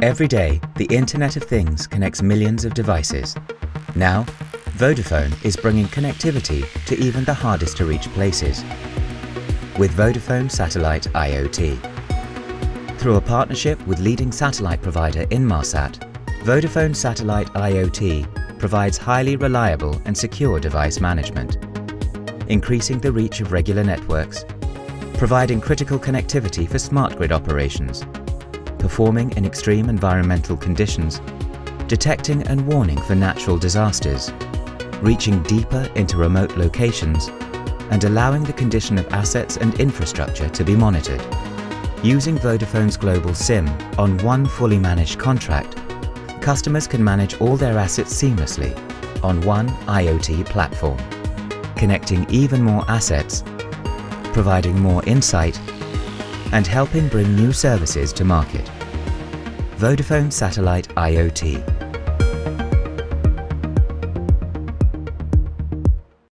Every day, the Internet of Things connects millions of devices. Now, Vodafone is bringing connectivity to even the hardest to reach places with Vodafone Satellite IoT. Through a partnership with leading satellite provider Inmarsat, Vodafone Satellite IoT provides highly reliable and secure device management, increasing the reach of regular networks, providing critical connectivity for smart grid operations, performing in extreme environmental conditions, detecting and warning for natural disasters, reaching deeper into remote locations, and allowing the condition of assets and infrastructure to be monitored. Using Vodafone's global SIM on one fully managed contract, customers can manage all their assets seamlessly on one IoT platform, connecting even more assets, providing more insight, and helping bring new services to market. Vodafone Satellite IoT.